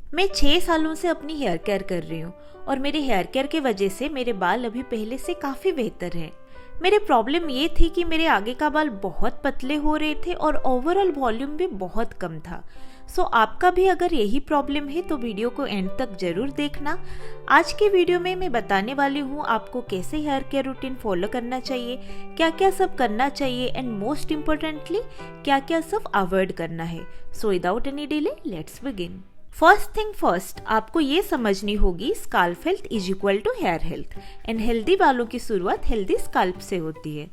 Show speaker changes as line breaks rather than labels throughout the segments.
मैं 6 सालों से अपनी हेयर केयर कर रही हूँ और मेरे हेयर केयर के वजह से मेरे बाल अभी पहले से काफ़ी बेहतर हैं। मेरे प्रॉब्लम ये थी कि मेरे आगे का बाल बहुत पतले हो रहे थे और ओवरऑल वॉल्यूम भी बहुत कम था। सो आपका भी अगर यही प्रॉब्लम है तो वीडियो को एंड तक जरूर देखना। आज के वीडियो में मैं बताने वाली हूँ आपको कैसे हेयर केयर रूटीन फॉलो करना चाहिए, क्या क्या सब करना चाहिए एंड मोस्ट इम्पोर्टेंटली क्या क्या सब अवॉइड करना है। So without any delay let's begin. First thing first, आपको ये समझनी होगी scalp health is equal to hair health and healthy बालों की शुरुआत हेल्दी स्काल्प से होती है।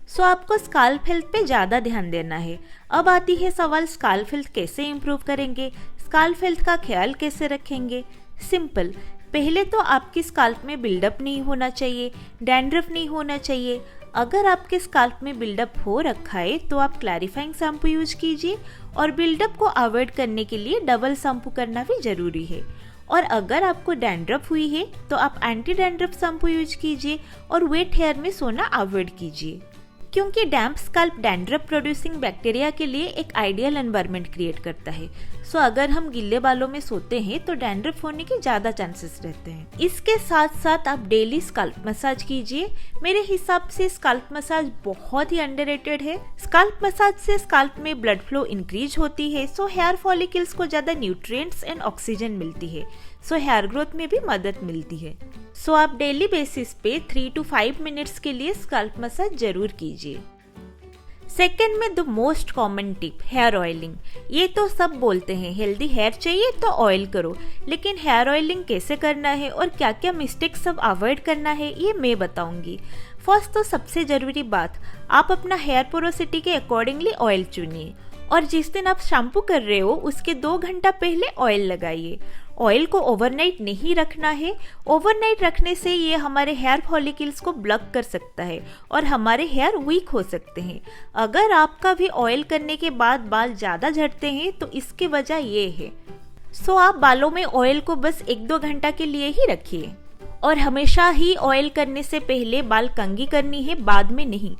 सो आपको स्काल्प हेल्थ पे ज़्यादा ध्यान देना है। अब आती है सवाल, स्काल्प हेल्थ कैसे इम्प्रूव करेंगे, स्काल्प हेल्थ का ख्याल कैसे रखेंगे। सिंपल, पहले तो आपकी स्काल्प में बिल्डअप नहीं होना चाहिए, डैंड्रफ नहीं होना चाहिए। अगर आपके स्काल्प में बिल्डअप हो रखा है तो आप क्लैरिफाइंग शैम्पू यूज कीजिए और बिल्डअप को अवॉइड करने के लिए डबल शैम्पू करना भी जरूरी है। और अगर आपको डैंड्रफ हुई है तो आप एंटी डैंड्रफ शैम्पू यूज कीजिए और वेट हेयर में सोना अवॉइड कीजिए, क्योंकि डैम्प स्काल्प डैंड्रफ प्रोड्यूसिंग बैक्टीरिया के लिए एक आइडियल एनवायरनमेंट क्रिएट करता है। सो अगर हम गिल्ले बालों में सोते हैं तो डैंड्रफ होने के ज़्यादा चांसेस रहते हैं। इसके साथ साथ आप डेली स्काल्प मसाज कीजिए। मेरे हिसाब से स्काल्प मसाज बहुत ही अंडररेटेड है। स्काल्प मसाज से स्काल्प में ब्लड फ्लो इंक्रीज होती है, सो हेयर फॉलिकल्स को ज़्यादा न्यूट्रिएंट्स एंड ऑक्सीजन मिलती है, सो हेयर ग्रोथ में भी मदद मिलती है। सो आप डेली बेसिस पे 3 to 5 मिनट्स के लिए स्काल्प मसाज जरूर कीजिए। सेकेंड में the most common tip, hair oiling. ये तो सब बोलते हैं हेल्दी हेयर चाहिए तो ऑयल करो, लेकिन हेयर ऑयलिंग कैसे करना है और क्या क्या मिस्टेक्स सब अवॉइड करना है ये मैं बताऊंगी। फर्स्ट तो सबसे जरूरी बात, आप अपना हेयर पोरोसिटी के अकॉर्डिंगली ऑयल चुनिए और जिस दिन आप शैम्पू कर रहे हो उसके 2 घंटा पहले ऑयल लगाइए। ऑयल को ओवरनाइट नहीं रखना है। ओवरनाइट रखने से ये हमारे हेयर फॉलिकल्स को ब्लॉक कर सकता है और हमारे हेयर वीक हो सकते हैं। अगर आपका भी ऑयल करने के बाद बाल ज़्यादा झड़ते हैं तो इसकी वजह ये है। सो आप बालों में ऑयल को बस 1-2 घंटा के लिए ही रखिए और हमेशा ही ऑयल करने से पहले बाल कंघी करनी है, बाद में नहीं।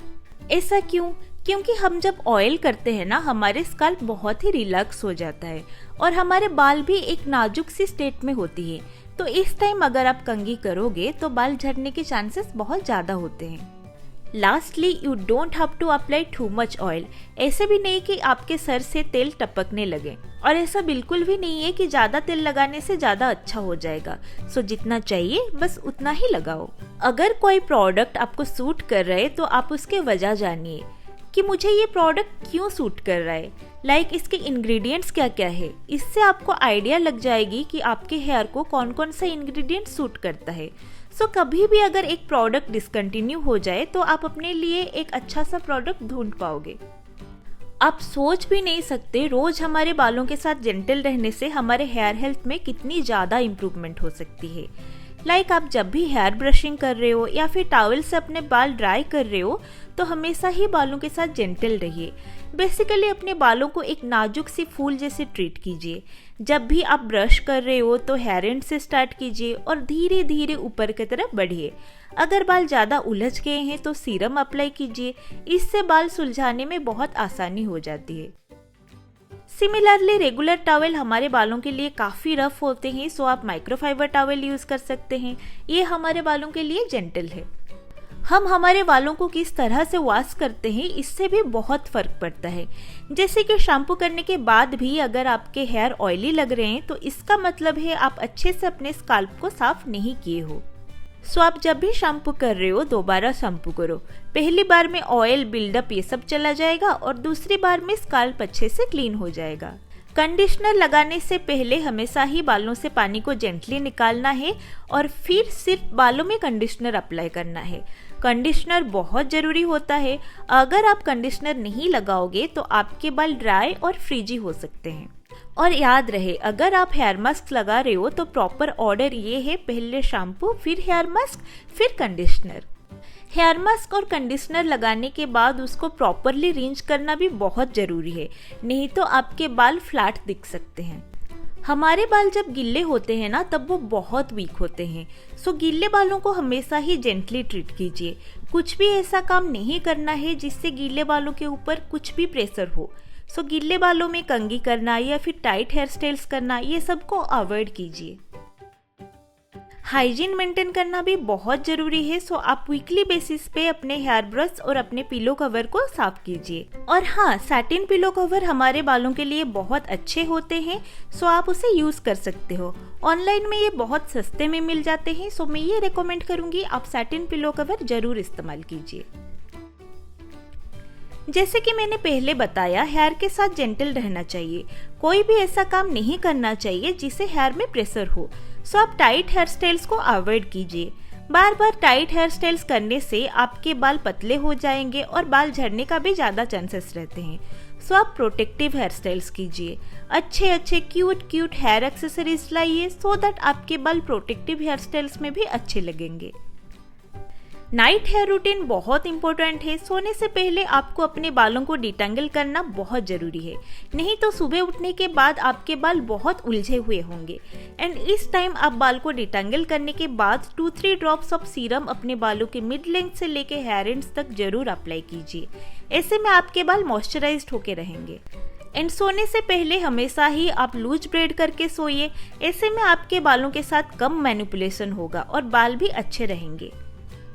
ऐसा क्यों? क्योंकि हम जब ऑयल करते हैं ना, हमारे स्काल्प बहुत ही रिलैक्स हो जाता है और हमारे बाल भी एक नाजुक सी स्टेट में होती है। तो इस टाइम अगर आप कंघी करोगे तो बाल झड़ने के चांसेस बहुत ज़्यादा होते हैं। Lastly, you don't have to apply too much oil. ऐसे भी नहीं कि आपके सर से तेल टपकने लगे और ऐसा बिल्कुल भी नहीं है कि ज़्यादा तेल लगाने से ज़्यादा अच्छा हो जाएगा। सो जितना चाहिए बस उतना ही लगाओ। अगर कोई प्रोडक्ट आपको सूट कर रहा है तो आप उसके वजह जानिए कि मुझे ये प्रोडक्ट क्यों सूट कर रहा है, लाइक इसके इंग्रेडिएंट्स क्या क्या है। इससे आपको आइडिया लग जाएगी कि आपके हेयर को कौन कौन सा इंग्रेडिएंट सूट करता है। सो कभी भी अगर एक प्रोडक्ट डिसकंटिन्यू हो जाए तो आप अपने लिए एक अच्छा सा प्रोडक्ट ढूंढ पाओगे। आप सोच भी नहीं सकते रोज हमारे बालों के साथ जेंटल रहने से हमारे हेयर हेल्थ में कितनी ज़्यादा इम्प्रूवमेंट हो सकती है। लाइक आप जब भी हेयर ब्रशिंग कर रहे हो या फिर टॉवल से अपने बाल ड्राई कर रहे हो तो हमेशा ही बालों के साथ जेंटल रहिए। बेसिकली अपने बालों को एक नाजुक सी फूल जैसे ट्रीट कीजिए। जब भी आप ब्रश कर रहे हो तो हेयर एंड से स्टार्ट कीजिए और धीरे धीरे ऊपर की तरफ बढ़िए। अगर बाल ज़्यादा उलझ गए हैं तो सीरम अप्लाई कीजिए, इससे बाल सुलझाने में बहुत आसानी हो जाती है। सिमिलरली रेगुलर टॉवल हमारे बालों के लिए काफ़ी रफ होते हैं, सो आप माइक्रोफाइबर टॉवल यूज़ कर सकते हैं। ये हमारे बालों के लिए जेंटल है। हम हमारे बालों को किस तरह से वॉश करते हैं इससे भी बहुत फ़र्क पड़ता है। जैसे कि शैम्पू करने के बाद भी अगर आपके हेयर ऑयली लग रहे हैं तो इसका मतलब है आप अच्छे से अपने स्काल्प को साफ नहीं किए हो। सो आप जब भी शैम्पू कर रहे हो दोबारा शैम्पू करो। पहली बार में ऑयल बिल्डअप ये सब चला जाएगा और दूसरी बार में स्काल्प अच्छे से क्लीन हो जाएगा। कंडीशनर लगाने से पहले हमेशा ही बालों से पानी को जेंटली निकालना है और फिर सिर्फ बालों में कंडीशनर अप्लाई करना है। कंडीशनर बहुत ज़रूरी होता है। अगर आप कंडीशनर नहीं लगाओगे तो आपके बाल ड्राई और फ्रीजी हो सकते हैं। और याद रहे, अगर आप हेयर मास्क लगा रहे हो तो प्रॉपर ऑर्डर ये है, पहले शैम्पू फिर हेयर मास्क फिर कंडीशनर। हेयर मास्क और कंडीशनर लगाने के बाद उसको प्रॉपरली रिंच करना भी बहुत ज़रूरी है, नहीं तो आपके बाल फ्लैट दिख सकते हैं। हमारे बाल जब गिल्ले होते हैं ना तब वो बहुत वीक होते हैं। सो गिल्ले बालों को हमेशा ही जेंटली ट्रीट कीजिए। कुछ भी ऐसा काम नहीं करना है जिससे गीले बालों के ऊपर कुछ भी प्रेशर हो। सो गीले बालों में कंघी करना या फिर टाइट हेयर स्टाइल्स करना, ये सबको अवॉइड कीजिए। हाइजीन मेंटेन करना भी बहुत ज़रूरी है। सो आप वीकली बेसिस पे अपने हेयर ब्रश और अपने पिलो कवर को साफ कीजिए। और हाँ, सैटिन पिलो कवर हमारे बालों के लिए बहुत अच्छे होते हैं। सो आप उसे यूज़ कर सकते हो। ऑनलाइन में ये बहुत सस्ते में मिल जाते हैं। सो मैं ये रेकमेंड करूँगी आप सैटिन पिलो कवर ज़रूर इस्तेमाल कीजिए। जैसे कि मैंने पहले बताया, हेयर के साथ जेंटल रहना चाहिए। कोई भी ऐसा काम नहीं करना चाहिए जिससे हेयर में प्रेशर हो। सो आप टाइट हेयर स्टाइल्स को अवॉइड कीजिए। बार बार टाइट हेयर स्टाइल्स करने से आपके बाल पतले हो जाएंगे और बाल झड़ने का भी ज़्यादा चांसेस रहते हैं। सो आप प्रोटेक्टिव हेयर स्टाइल्स कीजिए। अच्छे अच्छे क्यूट क्यूट हेयर एक्सेसरीज लाइए सो दैट आपके बाल प्रोटेक्टिव हेयर स्टाइल्स में भी अच्छे लगेंगे। नाइट हेयर रूटीन बहुत इंपॉर्टेंट है। सोने से पहले आपको अपने बालों को डिटेंगल करना बहुत ज़रूरी है, नहीं तो सुबह उठने के बाद आपके बाल बहुत उलझे हुए होंगे। एंड इस टाइम आप बाल को डिटेंगल करने के बाद 2-3 ड्रॉप्स ऑफ सीरम अपने बालों के मिड लेंथ से लेके हेयर एंड्स तक जरूर अप्लाई कीजिए। ऐसे में आपके बाल मॉइस्चराइज्ड होके रहेंगे। एंड सोने से पहले हमेशा ही आप लूज ब्रेड करके सोइए। ऐसे में आपके बालों के साथ कम मैनिपुलेशन होगा और बाल भी अच्छे रहेंगे।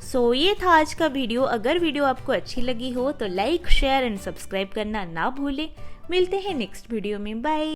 सो ये था आज का वीडियो। अगर वीडियो आपको अच्छी लगी हो तो लाइक, शेयर एंड सब्सक्राइब करना ना भूलें। मिलते हैं नेक्स्ट वीडियो में। बाय।